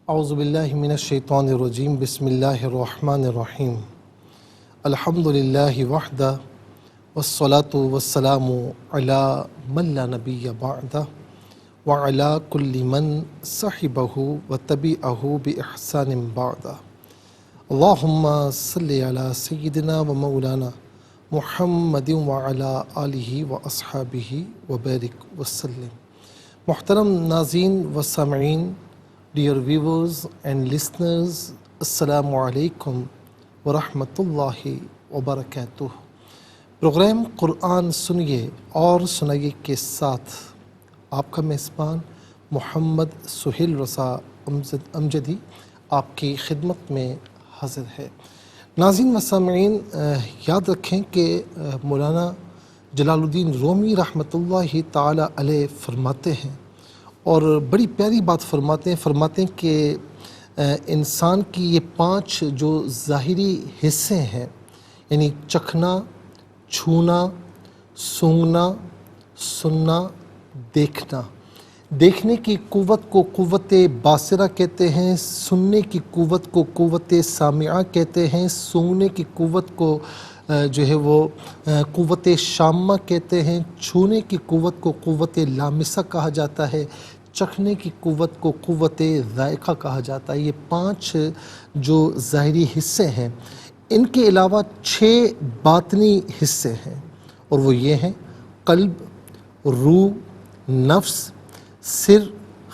اعوذ باللہ من الشیطان الرجیم بسم اللہ الرحمن الرحیم الحمد للہ وحدہ والصلاة والسلام علی من لا نبی بعدہ وعلی کل من صحبہ وتبعہ بإحسان بعدہ اللہم صلی علی سیدنا و مولانا محمد وعلی آلہ واصحابہ وبارک وسلم۔ محترم ناظرین و سامعین، Dear viewers and listeners, Assalamu alaikum wa rahmatullahi wa barakatuh۔ Programme Quran سنیے اور سنائیے کے ساتھ آپ کا میزبان محمد سہیل رضا امجدی آپ کی خدمت میں حاضر ہے۔ ناظرین و سامعین، یاد رکھیں کہ مولانا جلال الدین رومی رحمۃ اللہ تعالی علیہ فرماتے ہیں اور بڑی پیاری بات فرماتے ہیں کہ انسان کی یہ 5 جو ظاہری حصے ہیں، یعنی چکھنا، چھونا، سونگنا، سننا، دیکھنا۔ دیکھنے کی قوت کو قوت باصرہ کہتے ہیں، سننے کی قوت کو قوت سامعہ کہتے ہیں، سونگنے کی قوت کو وہ قوت شامہ کہتے ہیں، چھونے کی قوت کو قوت لامسہ کہا جاتا ہے، چکھنے کی قوت کو قوت ذائقہ کہا جاتا ہے۔ یہ 5 جو ظاہری حصے ہیں، ان کے علاوہ 6 باطنی حصے ہیں، اور وہ یہ ہیں: قلب، روح، نفس، سر،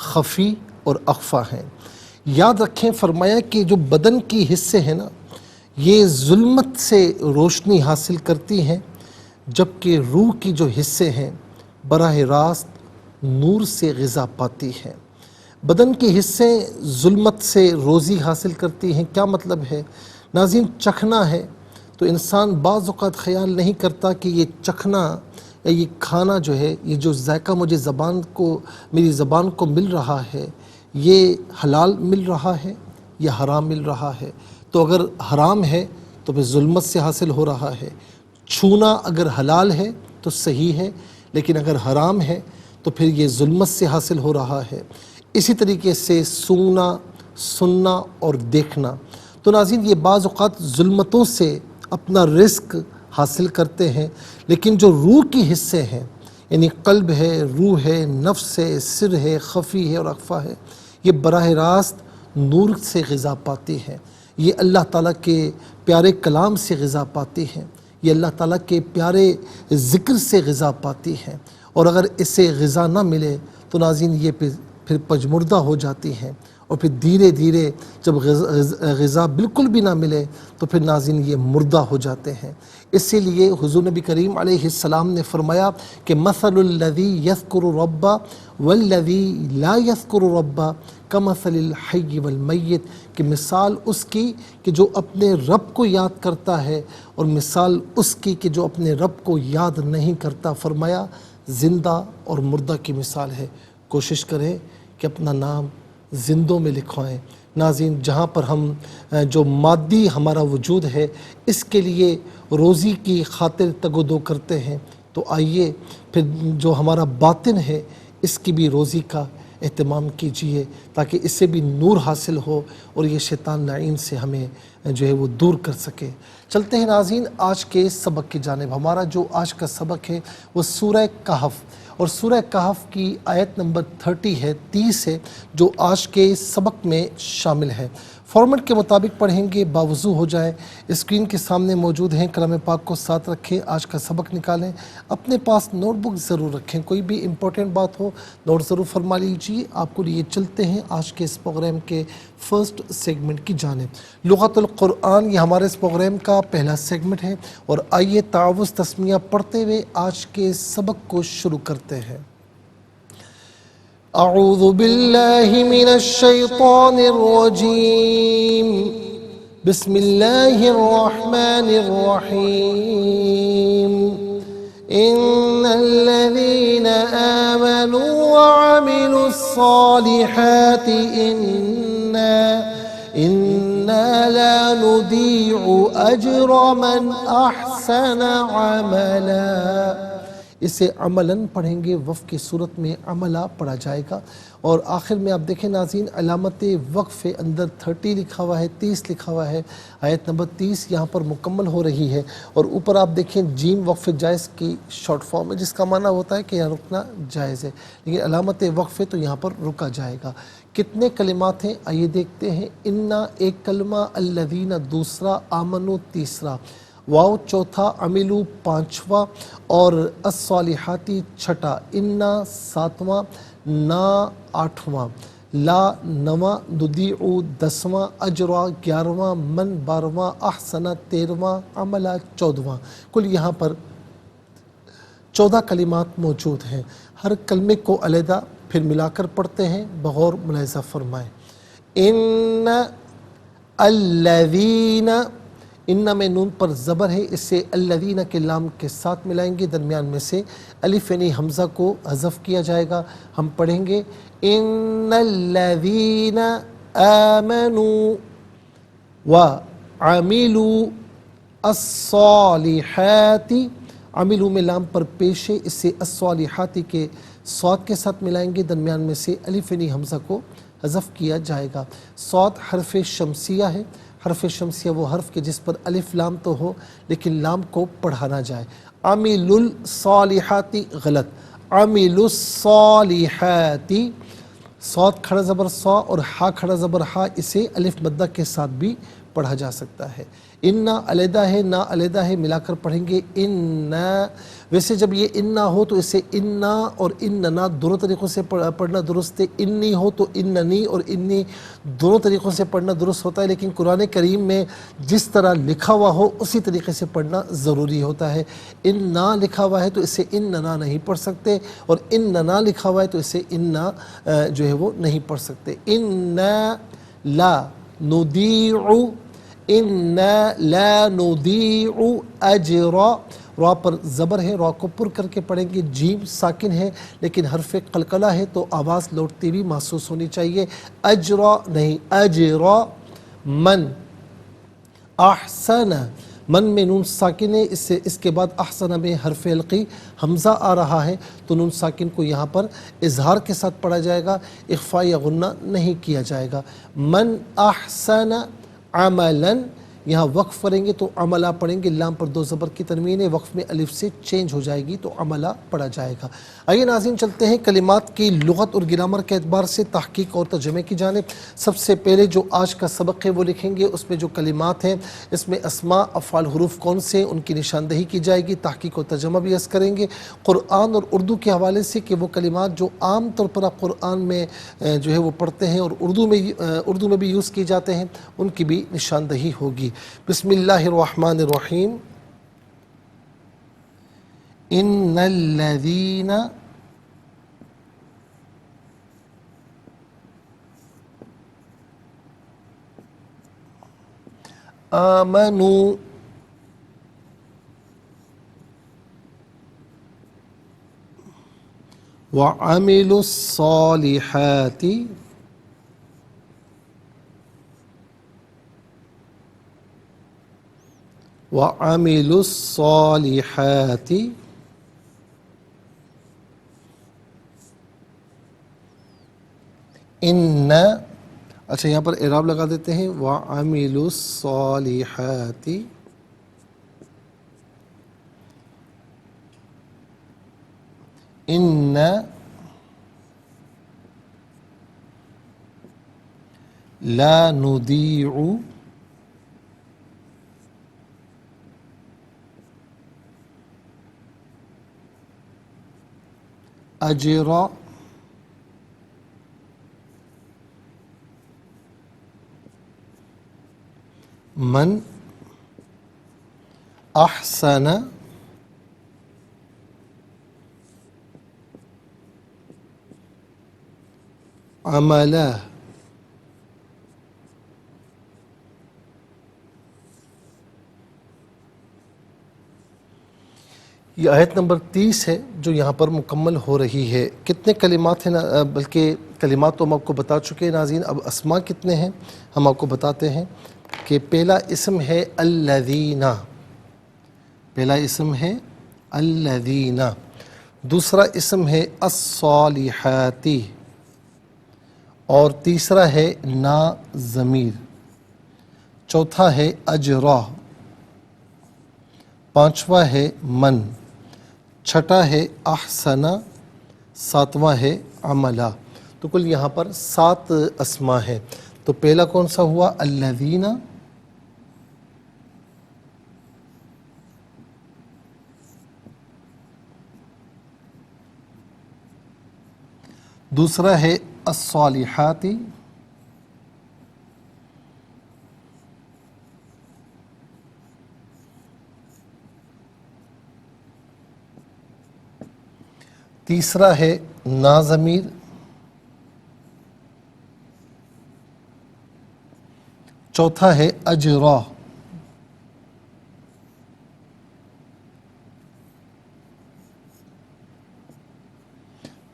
خفی اور اخفی ہیں۔ یاد رکھیں، فرمایا کہ جو بدن کی حصے ہیں نا، یہ ظلمت سے روشنی حاصل کرتی ہیں، جبکہ روح کی جو حصے ہیں براہ راست نور سے غذا پاتی ہیں۔ بدن کے حصے ظلمت سے روزی حاصل کرتی ہیں۔ کیا مطلب ہے ناظرین؟ چکھنا ہے تو انسان بعض اوقات خیال نہیں کرتا کہ یہ چکھنا یا یہ کھانا جو ہے، یہ جو ذائقہ مجھے میری زبان کو مل رہا ہے، یہ حلال مل رہا ہے یا حرام مل رہا ہے۔ تو اگر حرام ہے تو پھر ظلمت سے حاصل ہو رہا ہے۔ چھونا اگر حلال ہے تو صحیح ہے، لیکن اگر حرام ہے تو پھر یہ ظلمت سے حاصل ہو رہا ہے۔ اسی طریقے سے سونگنا، سننا اور دیکھنا، تو ناظرین یہ بعض اوقات ظلمتوں سے اپنا رزق حاصل کرتے ہیں، لیکن جو روح کی حصے ہیں، یعنی قلب ہے، روح ہے، نفس ہے، سر ہے، خفی ہے اور اخفی ہے، یہ براہ راست نور سے غذا پاتی ہیں۔ یہ اللہ تعالیٰ کے پیارے کلام سے غذا پاتی ہیں، یہ اللہ تعالیٰ کے پیارے ذکر سے غذا پاتی ہیں، اور اگر اسے غذا نہ ملے تو ناظرین یہ پھر پجمردہ ہو جاتی ہیں، اور پھر دھیرے دھیرے جب غذا بالکل بھی نہ ملے تو پھر ناظرین یہ مردہ ہو جاتے ہیں۔ اسی لیے حضور نبی کریم علیہ السلام نے فرمایا کہ مثل الذی یذکر رب والذی لا یذکر رب کمثل الحی والمیت، کہ مثال اس کی کہ جو اپنے رب کو یاد کرتا ہے اور مثال اس کی کہ جو اپنے رب کو یاد نہیں کرتا۔ فرمایا زندہ اور مردہ کی مثال ہے۔ کوشش کریں کہ اپنا نام زندوں میں لکھوائیں۔ ناظرین، جہاں پر ہم جو مادی ہمارا وجود ہے اس کے لیے روزی کی خاطر تگ و دو کرتے ہیں، تو آئیے پھر جو ہمارا باطن ہے اس کی بھی روزی کا اہتمام کیجیے، تاکہ اس سے بھی نور حاصل ہو اور یہ شیطان لعین سے ہمیں وہ دور کر سکے۔ چلتے ہیں ناظرین آج کے سبق کی جانب۔ ہمارا جو آج کا سبق ہے وہ سورہ کہف، اور سورہ کہف کی آیت نمبر 30 ہے جو آج کے سبق میں شامل ہے۔ فارمیٹ کے مطابق پڑھیں گے، باوضو ہو جائیں۔ اسکرین کے سامنے موجود ہیں، کلام پاک کو ساتھ رکھیں، آج کا سبق نکالیں، اپنے پاس نوٹ بک ضرور رکھیں، کوئی بھی امپورٹنٹ بات ہو نوٹ ضرور فرما لیجیے۔ آپ کو لیے چلتے ہیں آج کے اس پروگرام کے فرسٹ سیگمنٹ کی جانب۔ لغت القرآن یہ ہمارے اس پروگرام کا پہلا سیگمنٹ ہے، اور آئیے تعوذ تسمیہ پڑھتے ہوئے آج کے سبق کو شروع کرتے ہیں۔ اعوذ باللہ من الشیطان الرجیم، بسم اللہ الرحمن الرحیم۔ ان الذین آمنوا وعملوا الصالحات انا لا نضيع اجر من احسن عملا۔ اسے عملاً پڑھیں گے، وقف کی صورت میں عملہ پڑھا جائے گا۔ اور آخر میں آپ دیکھیں ناظرین، علامت وقف اندر 30 لکھا ہوا ہے، 30 لکھا ہوا ہے، آیت نمبر 30 یہاں پر مکمل ہو رہی ہے۔ اور اوپر آپ دیکھیں جیم وقف جائز کی شارٹ فارم ہے، جس کا معنی ہوتا ہے کہ یہاں رکنا جائز ہے، لیکن علامت وقف ہے تو یہاں پر رکا جائے گا۔ کتنے کلمات ہیں آئیے دیکھتے ہیں۔ انا ایک کلمہ، الذین دوسرا، آمنو تیسرا، واو چوتھا، عملو پانچواں، اور الصالحاتی چھٹا، انا ساتواں، نا آٹھواں، لا نواں، ندیعو دسواں، اجرا 11واں، من 12واں، احسن 13واں، عملہ 14واں۔ کل یہاں پر 14 کلمات موجود ہیں۔ ہر کلمے کو علیحدہ پھر ملا کر پڑھتے ہیں، بغور ملاحظہ فرمائیں۔ ان الذین، ان میں نون پر زبر ہے، اس سے الذین کے لام کے ساتھ ملائیں گے، درمیان میں سے الف یعنی حمزہ کو حذف کیا جائے گا۔ ہم پڑھیں گے ان الذین آمنوا وعملوا الصالحات، عملو میں لام پر پیش ہے، اس سے الصالحات کے صاد کے ساتھ ملائیں گے، درمیان میں سے الف یعنی حمزہ کو حذف کیا جائے گا۔ صاد حرف شمسیہ ہے، حرف شمسیہ وہ حرف کے جس پر الف لام تو ہو لیکن لام کو پڑھا نہ جائے۔ عمل الصالحات غلط، عمل الصالحات، صاد کھڑا زبر صا اور ہا کھڑا زبر ہا، اسے الف مدہ کے ساتھ بھی پڑھا جا سکتا ہے۔ انا علیحدہ ہے، نا علیحدہ ہے، ملا کر پڑھیں گے انا۔ ویسے جب یہ انا ہو تو اسے انا اور اننا دونوں طریقوں سے پڑھنا درست ہے، انی ہو تو اننی اور انی دونوں طریقوں سے پڑھنا درست ہوتا ہے، لیکن قرآن کریم میں جس طرح لکھا ہوا ہو اسی طریقے سے پڑھنا ضروری ہوتا ہے۔ انا لکھا ہوا ہے تو اسے اننا نہیں پڑھ سکتے، اور اننا لکھا ہوا ہے تو اسے انا جو ہے وہ نہیں پڑھ سکتے۔ انا لا نضیع، انا لا نضیع اجر، را پر زبر ہے، را کو پر کر کے پڑھیں گے، جیم ساکن ہے لیکن حرف قلقلہ ہے تو آواز لوٹتی بھی محسوس ہونی چاہیے، اجرا نہیں اجرا۔ من احسن، من میں نون ساکن ہے، اس کے بعد احسن میں حرف حلقی حمزہ آ رہا ہے تو نون ساکن کو یہاں پر اظہار کے ساتھ پڑھا جائے گا، اخفاء یا غنہ نہیں کیا جائے گا۔ من احسن عملا، یہاں وقف کریں گے تو عملہ پڑھیں گے، لام پر دو زبر کی تنوین ہے، وقف میں الف سے چینج ہو جائے گی تو عملہ پڑھا جائے گا۔ آئیے ناظرین چلتے ہیں کلمات کی لغت اور گرامر کے اعتبار سے تحقیق اور ترجمے کی جانب۔ سب سے پہلے جو آج کا سبق ہے وہ لکھیں گے، اس میں جو کلمات ہیں اس میں اسماء افعال حروف کون سے ان کی نشاندہی کی جائے گی، تحقیق اور ترجمہ بھی عرض کریں گے، قرآن اور اردو کے حوالے سے کہ وہ کلمات جو عام طور پر آپ قرآن میں جو ہے وہ پڑھتے ہیں اور اردو میں بھی یوز کی جاتے ہیں ان کی بھی نشاندہی ہوگی۔ بسم اللہ الرحمن الرحیم۔ ان الذین آمنوا وعملوا الصالحات وعملوا الصالحات ان، اچھا یہاں پر اعراب لگا دیتے ہیں، وعملوا الصالحات ان لا نضيع اجر من احسن عملا۔ یہ آیت نمبر 30 ہے جو یہاں پر مکمل ہو رہی ہے۔ کتنے کلمات ہیں، بلکہ کلمات تو ہم آپ کو بتا چکے ہیں ناظرین، اب اسماء کتنے ہیں ہم آپ کو بتاتے ہیں کہ پہلا اسم ہے الذین، پہلا اسم ہے الذین، دوسرا اسم ہے الصالحاتی، اور تیسرا ہے نا ضمیر، چوتھا ہے اجرا، پانچواں ہے من، چھٹا ہے احسنا، ساتواں ہے عملا۔ تو کل یہاں پر 7 اسماء ہیں۔ تو پہلا کون سا ہوا؟ الذین، دوسرا ہے الصالحاتی، تیسرا ہے نا ضمیر، چوتھا ہے اجرا،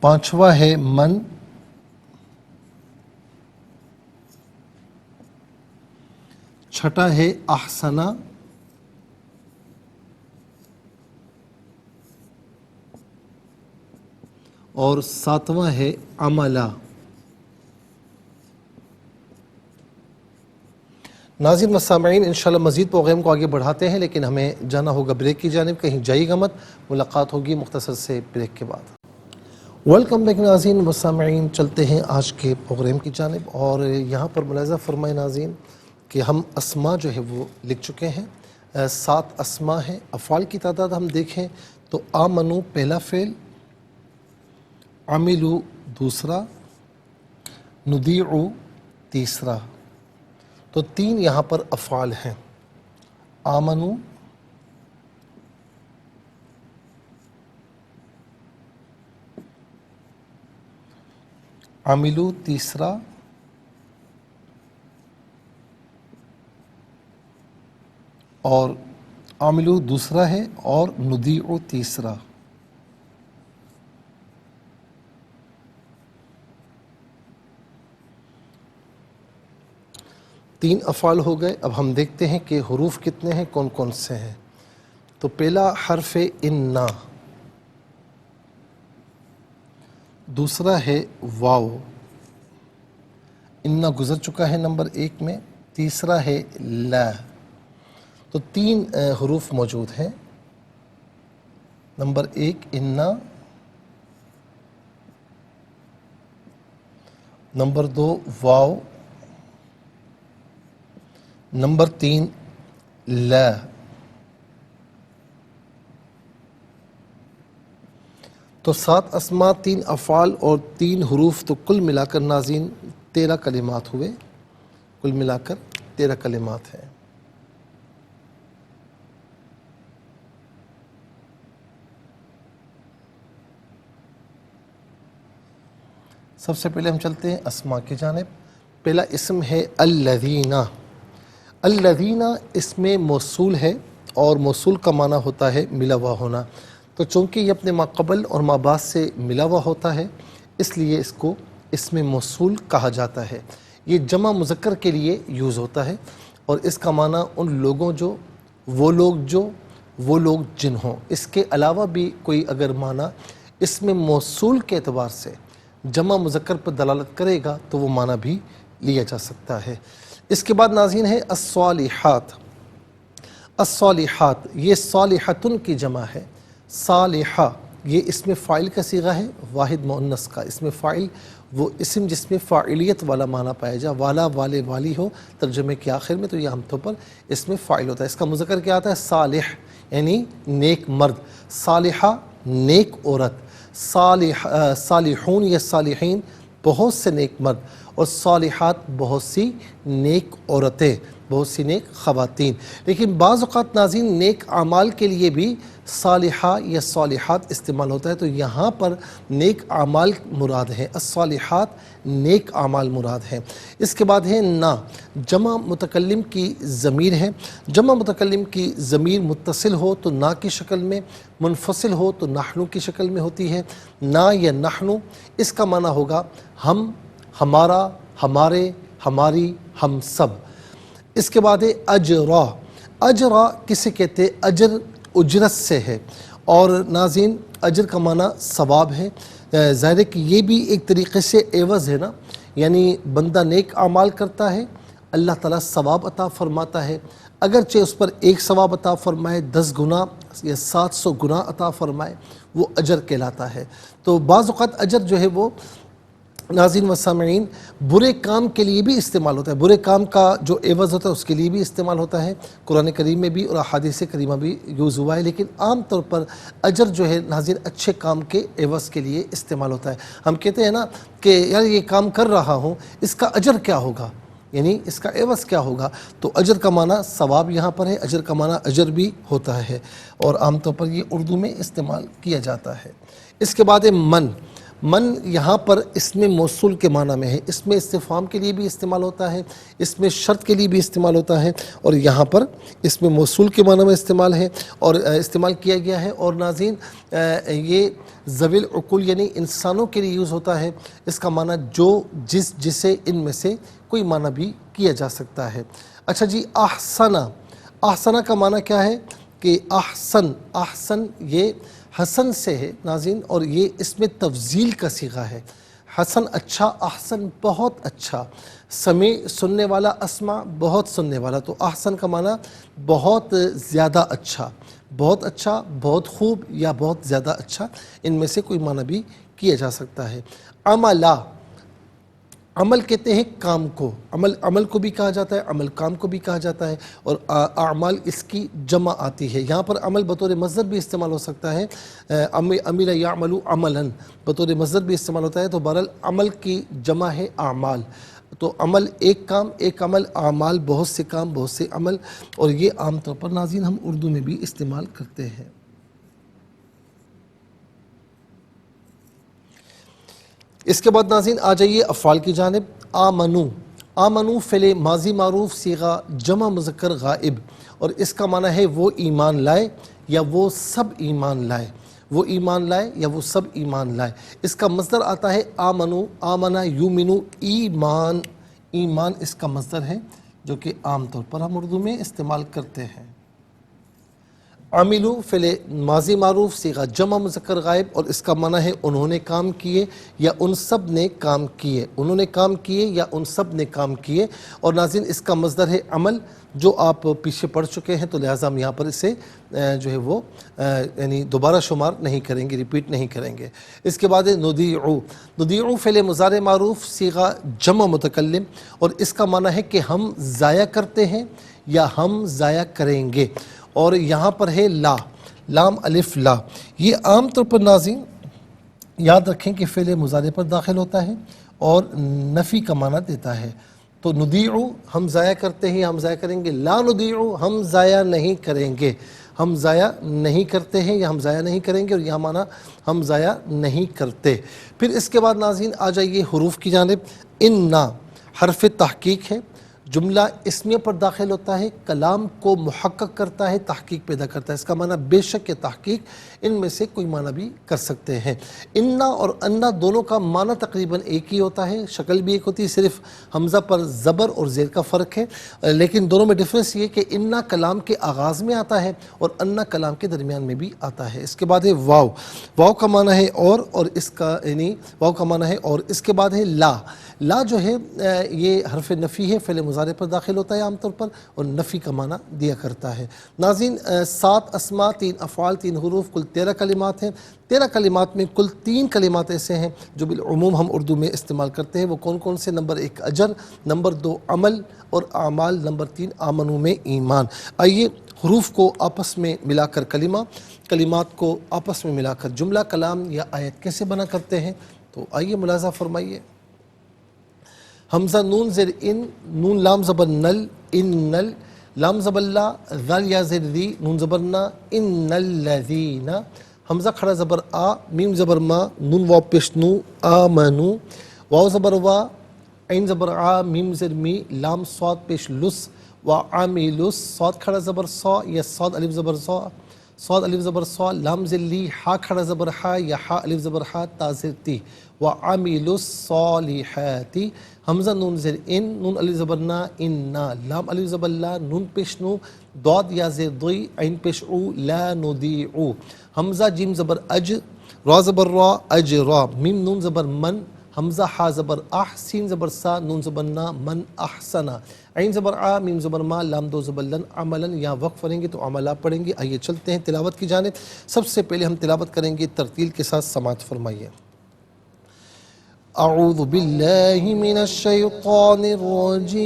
پانچواں ہے من، چھٹا ہے احسنا، اور ساتواں ہے عملا۔ ناظرین و سامعین، انشاءاللہ مزید پروگرام کو آگے بڑھاتے ہیں، لیکن ہمیں جانا ہوگا بریک کی جانب، کہیں جائیے گا مت، ملاقات ہوگی مختصر سے بریک کے بعد۔ ویلکم بیک ناظرین و سامعین، چلتے ہیں آج کے پروگرام کی جانب، اور یہاں پر ملاحظہ فرمائے ناظرین کہ ہم اسماء جو ہے وہ لکھ چکے ہیں، 7 اسماء ہیں۔ افعال کی تعداد ہم دیکھیں تو آمنو پہلا فعل، عملو دوسرا، ندیعو تیسرا۔ تو 3 یہاں پر افعال ہیں، آمنو، عملو تیسرا، اور عملو دوسرا ہے، اور ندیعو تیسرا۔ تین افعال ہو گئے۔ اب ہم دیکھتے ہیں کہ حروف کتنے ہیں، کون کون سے ہیں۔ تو پہلا حرف ہے انا، دوسرا ہے واو، انا گزر چکا ہے نمبر 1 میں، تیسرا ہے لا۔ تو 3 حروف موجود ہیں، نمبر 1 انا، نمبر 2 واو، نمبر 3 لا۔ تو 7 اسماء، 3 افعال اور 3 حروف، تو کل ملا کر ناظرین 13 کلمات ہوئے، کل ملا کر 13 کلمات ہیں۔ سب سے پہلے ہم چلتے ہیں اسماء کی جانب۔ پہلا اسم ہے الذین۔ الذین اسم موصول ہے، اور موصول کا معنی ہوتا ہے ملا ہوا ہونا۔ تو چونکہ یہ اپنے ما قبل اور ما بعد سے ملا ہوا ہوتا ہے، اس لیے اس کو اسم موصول کہا جاتا ہے۔ یہ جمع مذکر کے لیے یوز ہوتا ہے، اور اس کا معنی ان لوگوں جو، وہ لوگ جن ہوں۔ اس کے علاوہ بھی کوئی اگر معنی اسم موصول کے اعتبار سے جمع مذکر پر دلالت کرے گا تو وہ معنی بھی لیا جا سکتا ہے۔ اس کے بعد ناظرین ہے الصالحات۔ الصالحات یہ صالحتن کی جمع ہے۔ صالحہ یہ اسم فاعل کا صیغہ ہے، واحد مؤنث کا۔ اسم فاعل وہ اسم جس میں فاعلیت والا معنی پایا جائے، والا، والے، والی ہو ترجمے کے آخر میں، تو یہ عام طور پر اسم فاعل ہوتا ہے۔ اس کا مذکر کیا آتا ہے؟ صالح، یعنی نیک مرد۔ صالحہ نیک عورت، صالحون یا صالحین بہت سے نیک مرد، اور صالحات بہت سی نیک عورتیں، بہت سی نیک خواتین۔ لیکن بعض اوقات ناظرین نیک اعمال کے لیے بھی صالحہ یا صالحات استعمال ہوتا ہے، تو یہاں پر نیک اعمال مراد ہیں، الصالحات نیک اعمال مراد ہیں۔ اس کے بعد ہے نا، جمع متکلم کی ضمیر ہے۔ جمع متکلم کی ضمیر متصل ہو تو نا کی شکل میں، منفصل ہو تو نحنو کی شکل میں ہوتی ہے۔ نا یا نحنو، اس کا معنی ہوگا ہم، ہمارا، ہمارے، ہماری، ہم سب۔ اس کے بعد ہے اجرا۔ اجرا کسے کہتے ہیں؟ اجر اجرت سے ہے، اور ناظرین اجر کا معنی ثواب ہے، ظاہر ہے کہ یہ بھی ایک طریقے سے عوض ہے نا، یعنی بندہ نیک اعمال کرتا ہے، اللہ تعالیٰ ثواب عطا فرماتا ہے، اگرچہ اس پر ایک ثواب عطا فرمائے 10 گنا یا 700 گنا عطا فرمائے وہ اجر کہلاتا ہے۔ تو بعض اوقات اجر جو ہے وہ ناظرین و سامعین برے کام کے لیے بھی استعمال ہوتا ہے، برے کام کا جو عوض ہوتا ہے اس کے لیے بھی استعمال ہوتا ہے، قرآن کریم میں بھی اور احادیث کریمہ بھی یوز ہوا ہے، لیکن عام طور پر اجر جو ہے ناظرین اچھے کام کے عوض کے لیے استعمال ہوتا ہے۔ ہم کہتے ہیں نا کہ یار یہ کام کر رہا ہوں، اس کا اجر کیا ہوگا، یعنی اس کا عوض کیا ہوگا، تو اجر کا معنی ثواب یہاں پر ہے، اجر کا معنی اجر بھی ہوتا ہے، اور عام طور پر یہ اردو میں استعمال کیا جاتا ہے۔ اس کے بعد من یہاں پر اسم موصول کے معنی میں ہے، اس میں استفہام کے لیے بھی استعمال ہوتا ہے، اس میں شرط کے لیے بھی استعمال ہوتا ہے، اور یہاں پر اس میں موصول کے معنی میں استعمال ہے اور استعمال کیا گیا ہے۔ اور ناظرین یہ ذوی العقول یعنی انسانوں کے لیے یوز ہوتا ہے، اس کا معنی جسے ان میں سے کوئی معنی بھی کیا جا سکتا ہے۔ اچھا جی، احسنہ کا معنی کیا ہے کہ احسن یہ حسن سے ہے ناظرین، اور یہ اس میں تفضیل کا صیغہ ہے، حسن اچھا، احسن بہت اچھا، سمیع سننے والا، اسمع بہت سننے والا، تو احسن کا معنی بہت زیادہ اچھا، بہت خوب یا بہت زیادہ اچھا، ان میں سے کوئی معنی بھی کیا جا سکتا ہے۔ عمل کہتے ہیں کام کو، عمل کو بھی کہا جاتا ہے، عمل کام کو بھی کہا جاتا ہے، اور اعمال اس کی جمع آتی ہے۔ یہاں پر عمل بطور مصدر بھی استعمال ہو سکتا ہے، عمل یعمل عملا بطور مصدر بھی استعمال ہوتا ہے، تو بہرحال عمل کی جمع ہے اعمال، تو عمل ایک کام، ایک عمل، اعمال بہت سے کام، بہت سے عمل، اور یہ عام طور پر ناظرین ہم اردو میں بھی استعمال کرتے ہیں۔ اس کے بعد ناظرین آ جائیے افعال کی جانب۔ آمنو فعل ماضی معروف صیغہ جمع مذکر غائب، اور اس کا معنی ہے وہ ایمان لائے یا وہ سب ایمان لائے، وہ ایمان لائے یا وہ سب ایمان لائے۔ اس کا مصدر آتا ہے آمنو، آمنا یومنو، ایمان اس کا مصدر ہے جو کہ عام طور پر ہم اردو میں استعمال کرتے ہیں۔ عاملو فعل ماضی معروف صیغہ جمع مذکر غائب، اور اس کا معنی ہے انہوں نے کام کیے یا ان سب نے کام کیے، انہوں نے کام کیے یا ان سب نے کام کیے، اور ناظرین اس کا مصدر ہے عمل، جو آپ پیچھے پڑھ چکے ہیں، تو لہٰذا ہم یہاں پر اسے جو ہے وہ یعنی دوبارہ شمار نہیں کریں گے، ریپیٹ نہیں کریں گے۔ اس کے بعد ندیعو فعل مضارع معروف صیغہ جمع متکلم، اور اس کا معنی ہے کہ ہم ضائع کرتے ہیں یا ہم ضائع کریں گے، اور یہاں پر ہے لام الف لا، یہ عام طور پر ناظرین یاد رکھیں کہ فعل مضارع پر داخل ہوتا ہے اور نفی کا معنی دیتا ہے۔ تو ندیعو ہم ضائع کرتے ہیں یا ہم ضائع کریں گے، لا ندیعو ہم ضائع نہیں کریں گے، ہم ضائع نہیں کرتے ہیں یا ہم ضائع نہیں کریں گے، اور یہاں معنی ہم ضائع نہیں کرتے۔ پھر اس کے بعد ناظرین آ جائیے حروف کی جانب۔ انا حرف تحقیق ہے، جملہ اسمیہ پر داخل ہوتا ہے، کلام کو محقق کرتا ہے، تحقیق پیدا کرتا ہے، اس کا معنی بے شک تحقیق، ان میں سے کوئی معنی بھی کر سکتے ہیں۔ انا اور انا دونوں کا معنی تقریباً ایک ہی ہوتا ہے، شکل بھی ایک ہوتی ہے، صرف حمزہ پر زبر اور زیر کا فرق ہے، لیکن دونوں میں ڈفرینس یہ کہ انا کلام کے آغاز میں آتا ہے اور انا کلام کے درمیان میں بھی آتا ہے۔ اس کے بعد ہے واو کا معنی ہے اور اس کا یعنی واو کا معنی ہے اور، اس کے بعد ہے لا جو ہے یہ حرف نفی ہے، فعل مضارع پر داخل ہوتا ہے عام طور پر، اور نفی کا معنی دیا کرتا ہے۔ ناظرین 7 اسماء، 3 افعال، 3 حروف، کل 13 کلمات ہیں۔ 13 کلمات میں کل 3 کلمات ایسے ہیں جو بالعموم ہم اردو میں استعمال کرتے ہیں، وہ کون سے؟ نمبر 1 اجر، نمبر 2 عمل اور اعمال، نمبر 3 آمنو میں ایمان۔ آئیے حروف کو آپس میں ملا کر کلمات کو آپس میں ملا کر جملہ، کلام یا آیت کیسے بنا کرتے ہیں، تو آئیے ملاحظہ فرمائیے۔ حمزہ نون زیر ان، نون لام زبر نل، ان نل، لام زبر لا، ذال یا زیر ذی، نون زبر نا، ان الذین، حمزہ کھڑا زبر آ، میم زبر ما، نون واو پیش نو، آمنو، واو زبر وا، عین زبر آ، میم زیر می، لام صاد پیش لس، وعاملس، صاد کھڑا زبر صا یا صاد الف زبر صا، صاد الف زبر صا، لام ذلی، ہا کھڑا زبر ہا یا ہا الف زبر ہا تا زیر تی، وعملوا الصالحات، حمزہ نون زیر ان، نون الف زبر نا، اننا، لام الف زبر لا، نون پیش نو، ضاد یا زیر ضی، عین پیش او، لا نضیع، حمزہ جیم زبر اج، را زبر را، اجرا، میم نون زبر من، حمزہ ہا زبر اح، سین زبر سا، نون زبر نا، من احسنا، عین زبر آ، میم زبر ما، لام دو زبر لن، عملاً یا وقف پڑھیں گے تو عملہ پڑھیں گے۔ آئیے چلتے ہیں تلاوت کی جانب۔ سب سے پہلے ہم تلاوت کریں گے ترتیل کے ساتھ، سماعت فرمائیے۔ اعوذ باللہ من الشیطان الرجیم،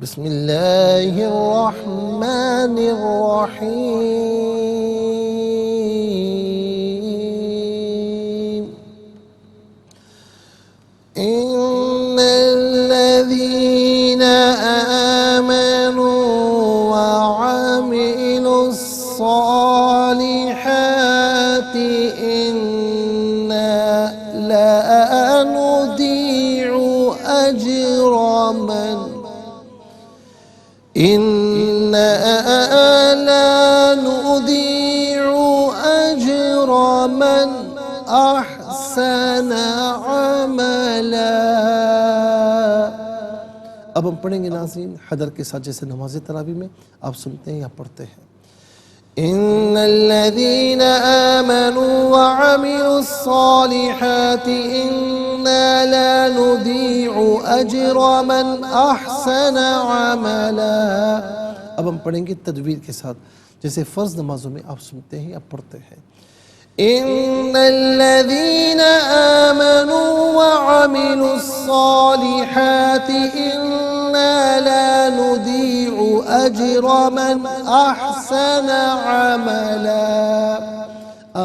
بسم اللہ الرحمن الرحیم، ان الذین آمنوا وعملوا الصالحات انا لا نضيع أجر من أحسن عملا۔ اب ہم پڑھیں گے ناظرین حدر کے ساتھ، جیسے نماز تراویح میں آپ سنتے ہیں یا پڑھتے ہیں۔ ان الذين آمنوا وعملوا الصالحات انا لا نضيع اجر من احسن عملا۔ اب ہم پڑھیں گے تدویر کے ساتھ، جیسے فرض نمازوں میں آپ سنتے ہیں یا پڑھتے ہیں۔ ان الذين آمنوا وعملوا الصالحات انا لا نضيع اجر من احسن عملا۔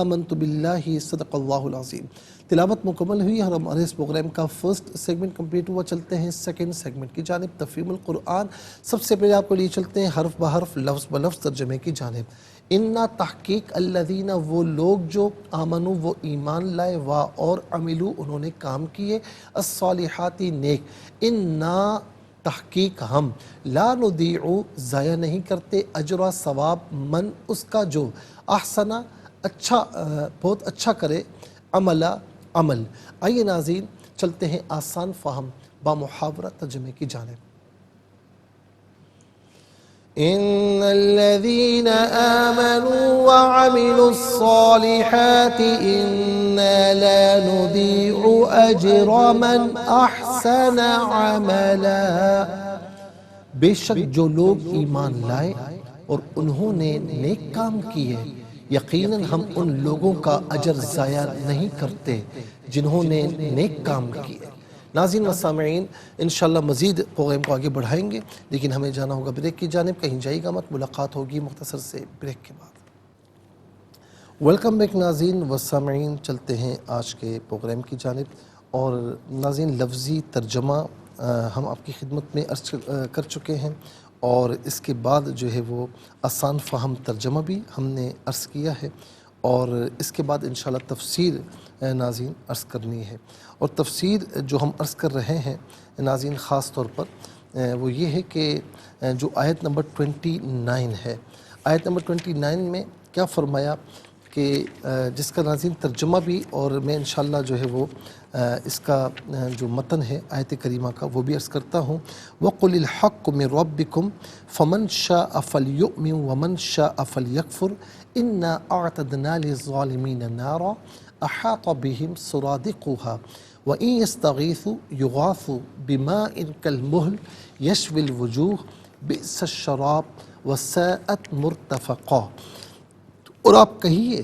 آمنت باللہ، صدق اللہ العظیم۔ تلاوت مکمل ہوئی اور ہمارے اس پروگرام کا فرسٹ سیگمنٹ کمپلیٹ ہوا۔ چلتے ہیں سیکنڈ سیگمنٹ کی جانب، تفہیم القرآن۔ سب سے پہلے آپ کو لیے چلتے ہیں حرف بحرف، لفظ بلفظ ترجمے کی جانب۔ انا تحقیق، الذین وہ لوگ جو، آمنو وہ ایمان لائے، وا اور عملو انہوں نے کام کیے، الصالحات نیک، انا تحقیق ہم، لا نضیع ضائع نہیں کرتے، اجرا ثواب، من اس کا جو، احسنا اچھا بہت اچھا کرے، عملہ عمل۔ آئیے ناظرین چلتے ہیں آسان فہم با محاورہ ترجمے کی جانب۔ ان الذين آمنوا وعملوا الصالحات انا لا نضيع اجر من احسن عملا۔ بے شک جو لوگ ایمان لائے اور انہوں نے نیک کام کیے، یقیناً ہم ان لوگوں کا اجر ضائع نہیں کرتے جنہوں نے نیک کام کیے۔ ناظرین و سامعین، انشاءاللہ مزید پروگرام کو آگے بڑھائیں گے، لیکن ہمیں جانا ہوگا بریک کی جانب، کہیں جائے گا مت، ملاقات ہوگی مختصر سے بریک کے بعد۔ ویلکم بیک ناظرین و سامعین، چلتے ہیں آج کے پروگرام کی جانب، اور ناظرین لفظی ترجمہ ہم آپ کی خدمت میں عرض کر چکے ہیں، اور اس کے بعد جو ہے وہ آسان فہم ترجمہ بھی ہم نے عرض کیا ہے، اور اس کے بعد انشاءاللہ تفسیر ناظرین عرض کرنی ہے۔ اور تفسیر جو ہم عرض کر رہے ہیں ناظرین خاص طور پر وہ یہ ہے کہ جو آیت نمبر 29 ہے، آیت نمبر 29 میں کیا فرمایا کہ جس کا ناظرین ترجمہ بھی، اور میں انشاءاللہ جو ہے وہ اس کا جو متن ہے آیت کریمہ کا وہ بھی عرض کرتا ہوں۔ وَقُلِ الْحَقُّ مِنْ رَبِّكُمْ فَمَنْ شَاءَ فَلْيُؤْمِنْ وَمَنْ شَاءَ فَلْيَكْفُرْ إِنَّا أَعْتَدْنَا لِلظَّالِمِينَ نَارًا أَحَاطَ بِهِمْ سُرَادِقُهَا وَإِنْ يَسْتَغِيثُوا يُغَاثُوا بِمَاءٍ كَالْمُهْلِ يَشْوِي الْوُجُوهَ بِئْسَ الشَّرَابُ وَسَاءَتْ مُرْتَفَقًا۔ اور آپ کہیے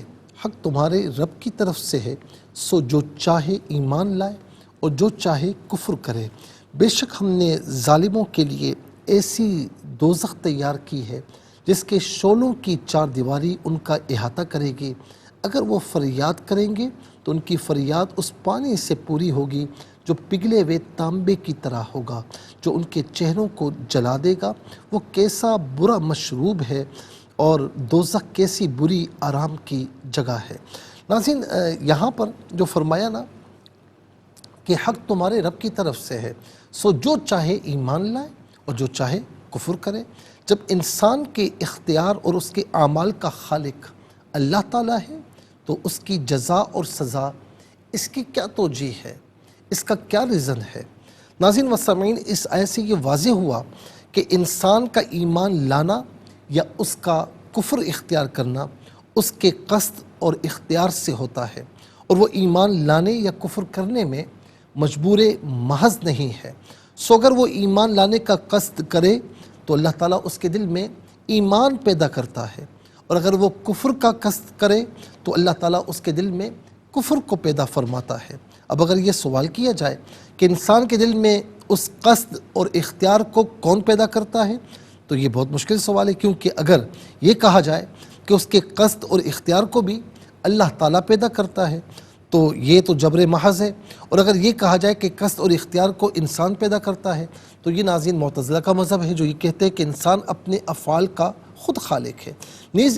حق تمہارے رب کی طرف سے ہے، سو جو چاہے ایمان لائے اور جو چاہے کفر کرے، بے شک ہم نے ظالموں کے لیے ایسی دوزخ تیار کی ہے جس کے شعلوں کی چار دیواری ان کا احاطہ کرے گی۔ اگر وہ فریاد کریں گے تو ان کی فریاد اس پانی سے پوری ہوگی جو پگھلے ہوئے تانبے کی طرح ہوگا، جو ان کے چہروں کو جلا دے گا۔ وہ کیسا برا مشروب ہے اور دوزخ کیسی بری آرام کی جگہ ہے۔ ناظرین یہاں پر جو فرمایا نا کہ حق تمہارے رب کی طرف سے ہے، سو جو چاہے ایمان لائے اور جو چاہے کفر کرے؟ جب انسان کے اختیار اور اس کے اعمال کا خالق اللہ تعالیٰ ہے تو اس کی جزا اور سزا اس کی کیا توجیہ ہے، اس کا کیا ریزن ہے؟ ناظرین و سامعین، اس آیت سے یہ واضح ہوا کہ انسان کا ایمان لانا یا اس کا کفر اختیار کرنا اس کے قصد اور اختیار سے ہوتا ہے، اور وہ ایمان لانے یا کفر کرنے میں مجبور محض نہیں ہے۔ سو اگر وہ ایمان لانے کا قصد کرے تو اللہ تعالیٰ اس کے دل میں ایمان پیدا کرتا ہے، اور اگر وہ کفر کا قصد کرے تو اللہ تعالیٰ اس کے دل میں کفر کو پیدا فرماتا ہے۔ اب اگر یہ سوال کیا جائے کہ انسان کے دل میں اس قصد اور اختیار کو کون پیدا کرتا ہے، تو یہ بہت مشکل سوال ہے، کیونکہ اگر یہ کہا جائے کہ اس کے قصد اور اختیار کو بھی اللہ تعالیٰ پیدا کرتا ہے تو یہ تو جبر محض ہے، اور اگر یہ کہا جائے کہ قصد اور اختیار کو انسان پیدا کرتا ہے تو یہ ناظرین معتزلہ کا مذہب ہے، جو یہ کہتے ہیں کہ انسان اپنے افعال کا خود خالق ہے۔ نیز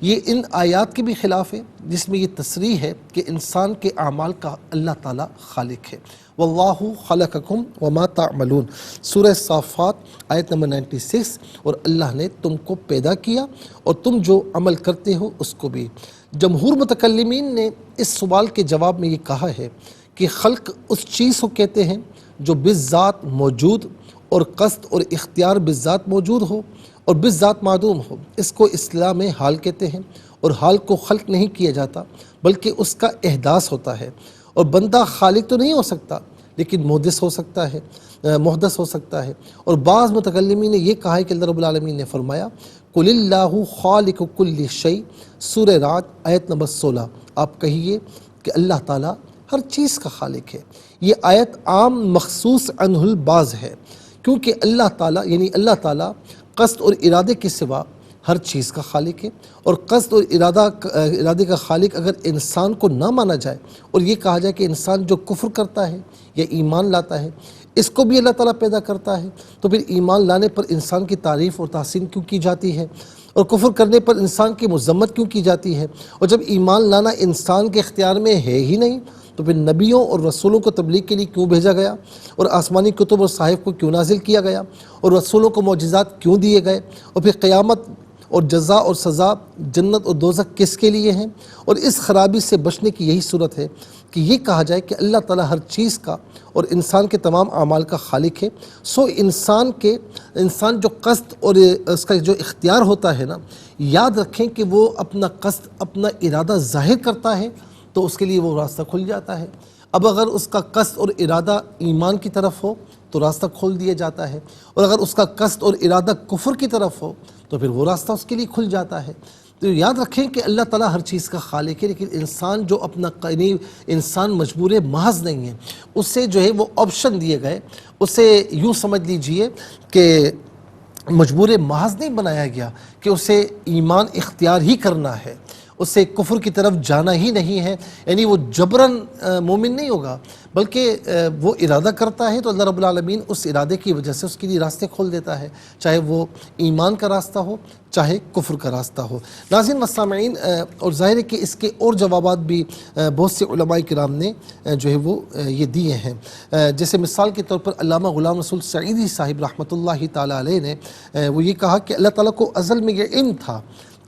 یہ ان آیات کے بھی خلاف ہے جس میں یہ تصریح ہے کہ انسان کے اعمال کا اللہ تعالیٰ خالق ہے۔ واللہ خلقکم وما تعملون، سورہ صافات آیت نمبر 96، اور اللہ نے تم کو پیدا کیا اور تم جو عمل کرتے ہو اس کو بھی۔ جمہور متکلمین نے اس سوال کے جواب میں یہ کہا ہے کہ خلق اس چیز کو کہتے ہیں جو بالذات موجود اور قصد اور اختیار بالذات موجود ہو اور بالذات معدوم ہو۔ اس کو اصطلاح میں حال کہتے ہیں، اور حال کو خلق نہیں کیا جاتا بلکہ اس کا احداث ہوتا ہے، اور بندہ خالق تو نہیں ہو سکتا لیکن محدث ہو سکتا ہے۔ اور بعض متکلمین نے یہ کہا ہے کہ اللہ رب العالمین نے فرمایا قُلِ اللَّهُ خَالِقُ كُلِّ شَيْءٍ، سورہ رعد آیت نمبر 16، آپ کہیے کہ اللہ تعالیٰ ہر چیز کا خالق ہے۔ یہ آیت عام مخصوص عنہ البعض ہے، کیونکہ اللہ تعالیٰ یعنی اللہ تعالیٰ قصد اور ارادے کے سوا ہر چیز کا خالق ہے، اور قصد اور ارادے کا خالق اگر انسان کو نہ مانا جائے اور یہ کہا جائے کہ انسان جو کفر کرتا ہے یا ایمان لاتا ہے اس کو بھی اللہ تعالیٰ پیدا کرتا ہے، تو پھر ایمان لانے پر انسان کی تعریف اور تحسین کیوں کی جاتی ہے، اور کفر کرنے پر انسان کی مذمت کیوں کی جاتی ہے؟ اور جب ایمان لانا انسان کے اختیار میں ہے ہی نہیں تو پھر نبیوں اور رسولوں کو تبلیغ کے لیے کیوں بھیجا گیا، اور آسمانی کتب اور صحائف کو کیوں نازل کیا گیا، اور رسولوں کو معجزات کیوں دیے گئے، اور پھر قیامت اور جزا اور سزا، جنت اور دوزخ کس کے لیے ہیں؟ اور اس خرابی سے بچنے کی یہی صورت ہے کہ یہ کہا جائے کہ اللہ تعالیٰ ہر چیز کا اور انسان کے تمام اعمال کا خالق ہے۔ سو انسان جو قصد اور اس کا جو اختیار ہوتا ہے نا، یاد رکھیں کہ وہ اپنا قصد اپنا ارادہ ظاہر کرتا ہے تو اس کے لیے وہ راستہ کھل جاتا ہے۔ اب اگر اس کا قصد اور ارادہ ایمان کی طرف ہو تو راستہ کھول دیا جاتا ہے، اور اگر اس کا قصد اور ارادہ کفر کی طرف ہو تو پھر وہ راستہ اس کے لیے کھل جاتا ہے۔ تو یاد رکھیں کہ اللہ تعالیٰ ہر چیز کا خالق ہے، لیکن انسان جو انسان مجبور محض نہیں ہے، اسے جو ہے وہ آپشن دیے گئے، اسے یوں سمجھ لیجئے کہ مجبور محض نہیں بنایا گیا کہ اسے ایمان اختیار ہی کرنا ہے، اسے کفر کی طرف جانا ہی نہیں ہے، یعنی وہ جبراً مومن نہیں ہوگا، بلکہ وہ ارادہ کرتا ہے تو اللہ رب العالمین اس ارادے کی وجہ سے اس کے لیے راستے کھول دیتا ہے، چاہے وہ ایمان کا راستہ ہو چاہے کفر کا راستہ ہو۔ ناظرین و سامعین، اور ظاہر ہے کہ اس کے اور جوابات بھی بہت سے علماء کرام نے جو ہے وہ یہ دیے ہیں، جیسے مثال کے طور پر علامہ غلام رسول سعیدی صاحب رحمۃ اللہ تعالیٰ علیہ نے وہ یہ کہا کہ اللہ تعالیٰ کو ازل میں یہ علم تھا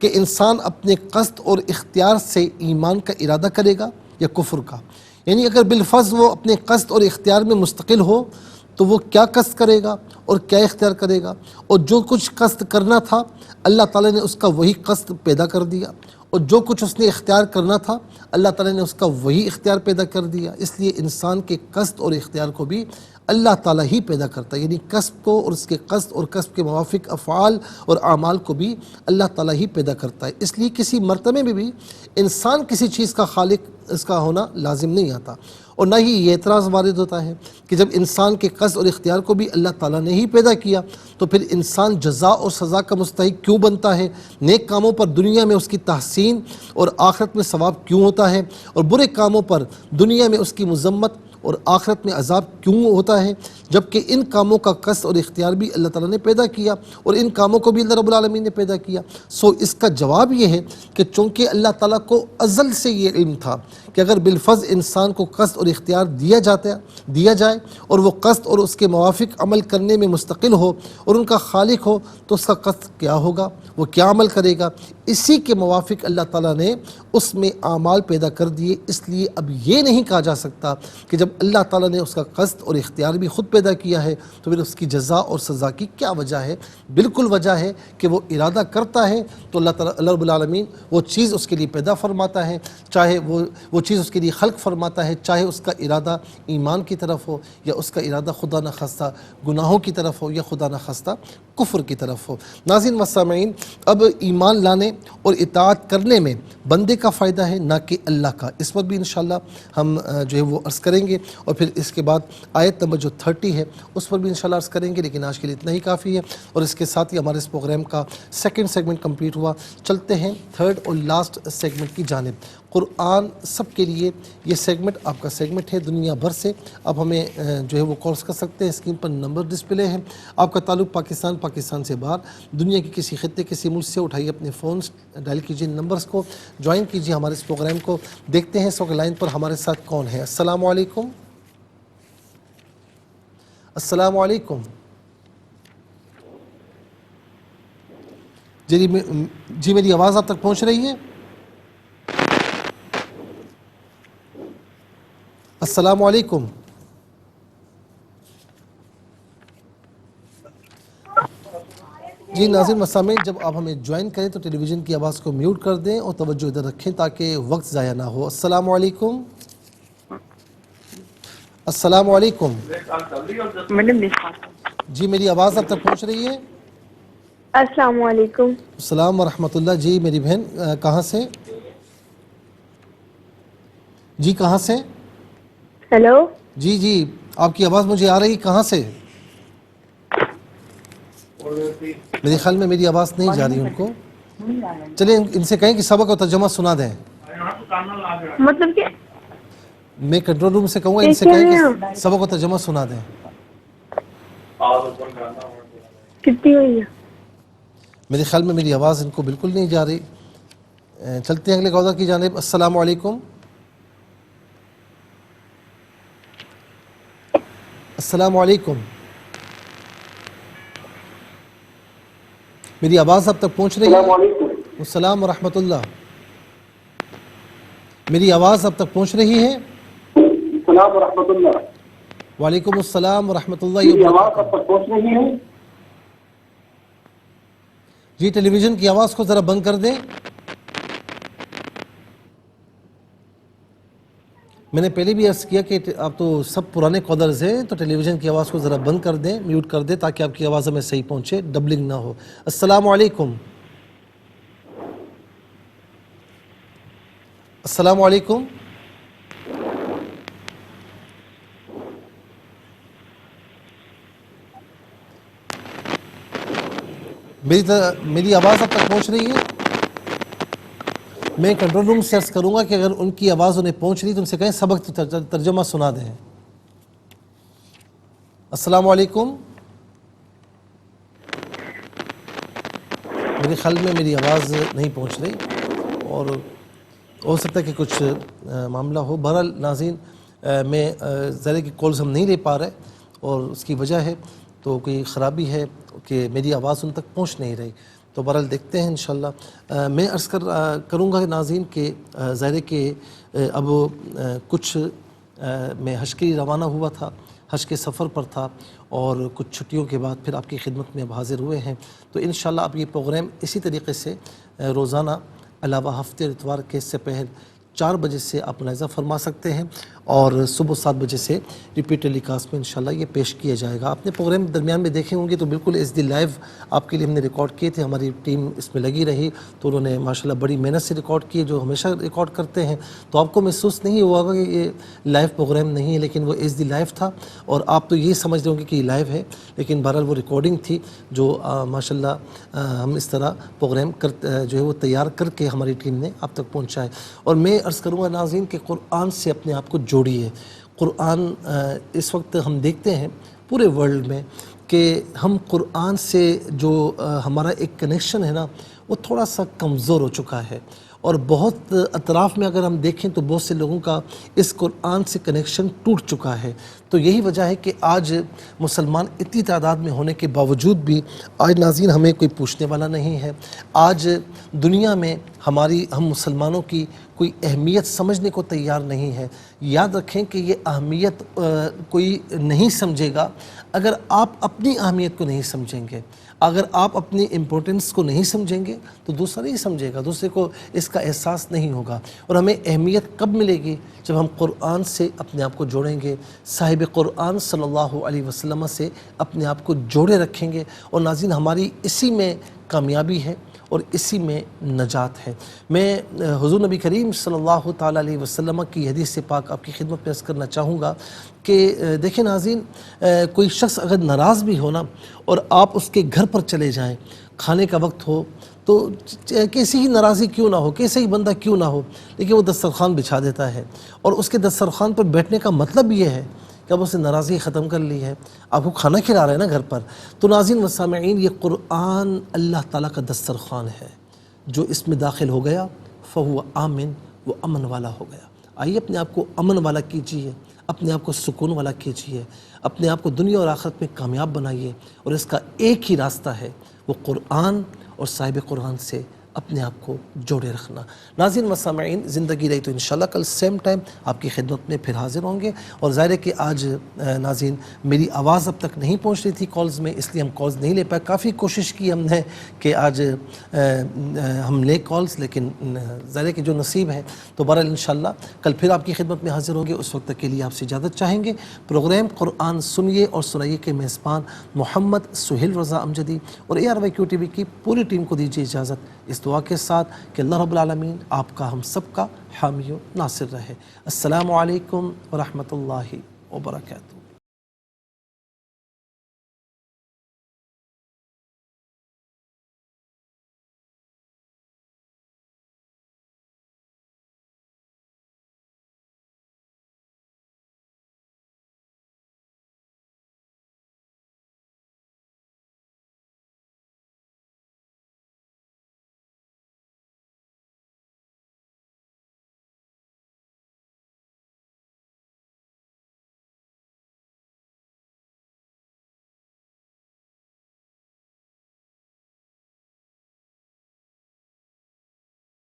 کہ انسان اپنے قصد اور اختیار سے ایمان کا ارادہ کرے گا یا کفر کا، یعنی اگر بالفرض وہ اپنے قصد اور اختیار میں مستقل ہو تو وہ کیا قصد کرے گا اور کیا اختیار کرے گا، اور جو کچھ قصد کرنا تھا اللہ تعالیٰ نے اس کا وہی قصد پیدا کر دیا، اور جو کچھ اس نے اختیار کرنا تھا اللہ تعالیٰ نے اس کا وہی اختیار پیدا کر دیا۔ اس لیے انسان کے قصد اور اختیار کو بھی اللہ تعالیٰ ہی پیدا کرتا ہے، یعنی قصد کو اور اس کے قصد اور قصد کے موافق افعال اور اعمال کو بھی اللہ تعالیٰ ہی پیدا کرتا ہے۔ اس لیے کسی مرتبے میں بھی انسان کسی چیز کا خالق اس کا ہونا لازم نہیں آتا، اور نہ ہی یہ اعتراض وارد ہوتا ہے کہ جب انسان کے قصد اور اختیار کو بھی اللہ تعالیٰ نے ہی پیدا کیا تو پھر انسان جزا اور سزا کا مستحق کیوں بنتا ہے، نیک کاموں پر دنیا میں اس کی تحسین اور آخرت میں ثواب کیوں ہوتا ہے، اور برے کاموں پر دنیا میں اس کی مذمت اور آخرت میں عذاب کیوں ہوتا ہے؟ جبکہ ان کاموں کا قصد اور اختیار بھی اللہ تعالیٰ نے پیدا کیا اور ان کاموں کو بھی اللہ رب العالمین نے پیدا کیا. سو اس کا جواب یہ ہے کہ چونکہ اللہ تعالیٰ کو ازل سے یہ علم تھا کہ اگر بالفرض انسان کو قصد اور اختیار دیا جائے اور وہ قصد اور اس کے موافق عمل کرنے میں مستقل ہو اور ان کا خالق ہو تو اس کا قصد کیا ہوگا, وہ کیا عمل کرے گا. اسی کے موافق اللہ تعالیٰ نے اس میں اعمال پیدا کر دیے. اس لیے اب یہ نہیں کہا جا سکتا کہ جب اللہ تعالیٰ نے اس کا قصد اور اختیار بھی خود پیدا کیا ہے تو پھر اس کی جزا اور سزا کی کیا وجہ ہے. بالکل وجہ ہے کہ وہ ارادہ کرتا ہے تو اللہ تعالیٰ اللہ رب العالمین وہ چیز اس کے لیے پیدا فرماتا ہے, چاہے وہ چیز اس کے لیے خلق فرماتا ہے, چاہے اس کا ارادہ ایمان کی طرف ہو یا اس کا ارادہ خدا نخواستہ گناہوں کی طرف ہو یا خدا نخواستہ کفر کی طرف ہو. ناظرین و سامعین, اب ایمان لانے اور اطاعت کرنے میں بندے کا فائدہ ہے نہ کہ اللہ کا. اس پر بھی انشاءاللہ ہم جو ہے وہ عرض کریں گے اور پھر اس کے بعد آیت نمبر جو 30 ہے اس پر بھی انشاءاللہ عرض کریں گے, لیکن آج کے لیے اتنا ہی کافی ہے. اور اس کے ساتھ ہی ہمارے اس پروگرام کا سیکنڈ سیگمنٹ کمپلیٹ ہوا. چلتے ہیں تھرڈ اور لاسٹ سیگمنٹ کی جانب. قرآن سب کے لیے یہ سیگمنٹ آپ کا سیگمنٹ ہے دنیا بھر سے. آپ ہمیں جو ہے وہ کالز کر سکتے ہیں, اسکرین پر نمبر ڈسپلے ہے. آپ کا تعلق پاکستان سے باہر, دنیا کی کسی خطے کسی ملک سے, اٹھائیے اپنے فونز, ڈائل کیجیے نمبرز کو, جوائن کیجیے ہمارے اس پروگرام کو. دیکھتے ہیں اس وقت لائن پر ہمارے ساتھ کون ہے. السلام علیکم. السلام علیکم. جی میری آواز آپ تک پہنچ رہی ہے؟ السلام علیکم. جی ناظرین و سامعین, جب آپ ہمیں جوائن کریں تو ٹیلی ویژن کی آواز کو میوٹ کر دیں اور توجہ ادھر رکھیں تاکہ وقت ضائع نہ ہو. السلام علیکم. السلام علیکم. جی میری آواز آپ تک پہنچ رہی ہے؟ السلام علیکم. السلام ورحمۃ اللہ. جی میری بہن کہاں سے؟ جی کہاں سے؟ ہیلو. جی آپ کی آواز مجھے آ رہی, کہاں سے؟ میرے خیال میں میری آواز نہیں جا رہی ان کو. چلیں ان سے کہیں کہ سبق اور ترجمہ سنا دیں. مطلب کہ میں کنٹرول روم سے کہوں گا ان سے کہیں کہ سبق اور ترجمہ سنا دیں. کتنی ہوئی ہے؟ میرے خیال میں میری آواز ان کو بالکل نہیں جا رہی. چلتے ہیں اگلے کالر کی جانب. السلام علیکم. السلام علیکم. میری آواز اب تک پہنچ رہی ہے؟ السلام ورحمۃ اللہ. میری آواز اب تک پہنچ رہی ہے؟ السلام ورحمۃ اللہ. وعلیکم السلام ورحمۃ اللہ میری آواز وبرکاتہ. اب تک پہنچ رہی ہے؟ جی ٹیلی ویژن کی آواز کو ذرا بند کر دیں. میں نے پہلے بھی عرض کیا کہ آپ تو سب پرانے کالرز ہیں تو ٹیلی ویژن کی آواز کو ذرا بند کر دیں, میوٹ کر دیں تاکہ آپ کی آواز ہمیں صحیح پہنچے, ڈبلنگ نہ ہو. السلام علیکم. السلام علیکم. میری آواز اب تک پہنچ رہی ہے؟ میں کنٹرول روم سے عرض کروں گا کہ اگر ان کی آواز انہیں پہنچ رہی تو ان سے کہیں سبق ترجمہ سنا دیں. السلام علیکم. میرے خیال میں میری آواز نہیں پہنچ رہی اور ہو سکتا ہے کہ کچھ معاملہ ہو. بہرحال ناظرین, میں ذرا کی کالز ہم نہیں لے پا رہے اور اس کی وجہ ہے تو کوئی خرابی ہے کہ میری آواز ان تک پہنچ نہیں رہی. تو بہرحال دیکھتے ہیں انشاءاللہ. میں عرض کروں گا ناظرین کہ ظاہر ہے کہ اب کچھ میں حج کے لیے روانہ ہوا تھا, حج کے سفر پر تھا اور کچھ چھٹیوں کے بعد پھر آپ کی خدمت میں اب حاضر ہوئے ہیں. تو انشاءاللہ اب یہ پروگرام اسی طریقے سے روزانہ علاوہ ہفتے اور اتوار کے سے پہل 4 بجے سے آپ ملاحظہ فرما سکتے ہیں اور صبح 7 بجے سے ریپیٹ ٹیلی کاسٹ میں انشاءاللہ یہ پیش کیا جائے گا. آپ نے پروگرام درمیان میں دیکھے ہوں گے تو بالکل ایس ڈی لائیو آپ کے لیے ہم نے ریکارڈ کیے تھے. ہماری ٹیم اس میں لگی رہی تو انہوں نے ماشاءاللہ بڑی محنت سے ریکارڈ کیے, جو ہمیشہ ریکارڈ کرتے ہیں. تو آپ کو محسوس نہیں ہوا ہوگا کہ یہ لائیو پروگرام نہیں ہے, لیکن وہ ایس ڈی لائیو تھا اور آپ تو یہ سمجھ رہے ہوں گے کہ یہ لائیو ہے, لیکن بہرحال وہ ریکارڈنگ تھی جو ماشاءاللہ ہم اس طرح پروگرام جو ہے وہ تیار کر کے ہماری ٹیم نے آپ تک پہنچائے. اور میں عرض کروں گا ناظرین کہ قرآن سے اپنے آپ کو جوڑیے. قرآن اس وقت ہم دیکھتے ہیں پورے ورلڈ میں کہ ہم قرآن سے جو ہمارا ایک کنیکشن ہے نا وہ تھوڑا سا کمزور ہو چکا ہے، اور بہت اطراف میں اگر ہم دیکھیں تو بہت سے لوگوں کا اس قرآن سے کنیکشن ٹوٹ چکا ہے۔ تو یہی وجہ ہے کہ آج مسلمان اتنی تعداد میں ہونے کے باوجود بھی آج ناظرین ہمیں کوئی پوچھنے والا نہیں ہے۔ آج دنیا میں ہم مسلمانوں کی کوئی اہمیت سمجھنے کو تیار نہیں ہے۔ یاد رکھیں کہ یہ اہمیت کوئی نہیں سمجھے گا اگر آپ اپنی اہمیت کو نہیں سمجھیں گے۔ اگر آپ اپنی امپورٹنس کو نہیں سمجھیں گے تو دوسرا نہیں سمجھے گا، دوسرے کو اس کا احساس نہیں ہوگا۔ اور ہمیں اہمیت کب ملے گی؟ جب ہم قرآن سے اپنے آپ کو جوڑیں گے، صاحب قرآن صلی اللہ علیہ وسلم سے اپنے آپ کو جوڑے رکھیں گے۔ اور ناظرین ہماری اسی میں کامیابی ہے اور اسی میں نجات ہے۔ میں حضور نبی کریم صلی اللہ تعالیٰ علیہ وسلم کی حدیث پاک آپ کی خدمت میں عرض کرنا چاہوں گا کہ دیکھیں ناظرین، کوئی شخص اگر ناراض بھی ہو نا اور آپ اس کے گھر پر چلے جائیں، کھانے کا وقت ہو تو کیسی ہی ناراضی کیوں نہ ہو، کیسے ہی بندہ کیوں نہ ہو، لیکن وہ دسترخوان بچھا دیتا ہے، اور اس کے دسترخوان پر بیٹھنے کا مطلب یہ ہے کہ اب اسے ناراضی ختم کر لی ہے، آپ کو کھانا کھلا رہے ہیں نا گھر پر۔ تو ناظرین و سامعین، یہ قرآن اللہ تعالیٰ کا دسترخوان ہے، جو اس میں داخل ہو گیا فہو آمن، وہ امن والا ہو گیا۔ آئیے اپنے آپ کو امن والا کیجیے، اپنے آپ کو سکون والا کیجیے، اپنے آپ کو دنیا اور آخرت میں کامیاب بنائیے، اور اس کا ایک ہی راستہ ہے، وہ قرآن اور صاحب قرآن سے اپنے آپ کو جوڑے رکھنا۔ ناظرین و سامعین، زندگی رہی تو انشاءاللہ کل سیم ٹائم آپ کی خدمت میں پھر حاضر ہوں گے۔ اور ظاہر ہے کہ آج ناظرین میری آواز اب تک نہیں پہنچ رہی تھی کالز میں، اس لیے ہم کالز نہیں لے پائے۔ کافی کوشش کی ہم نے کہ آج ہم لیں کالز، لیکن ظاہر ہے کہ جو نصیب ہے۔ تو بہرحال انشاءاللہ کل پھر آپ کی خدمت میں حاضر ہوں گے۔ اس وقت تک کے لیے آپ سے اجازت چاہیں گے۔ پروگرام قرآن سنیے اور سنائیے کے میزبان محمد سہیل رضا امجدی اور ARYQ TV کی پوری ٹیم کو دیجیے اجازت، اس دعا کے ساتھ کہ اللہ رب العالمین آپ کا ہم سب کا حامی و ناصر رہے۔ السلام علیکم ورحمۃ اللہ وبرکاتہ۔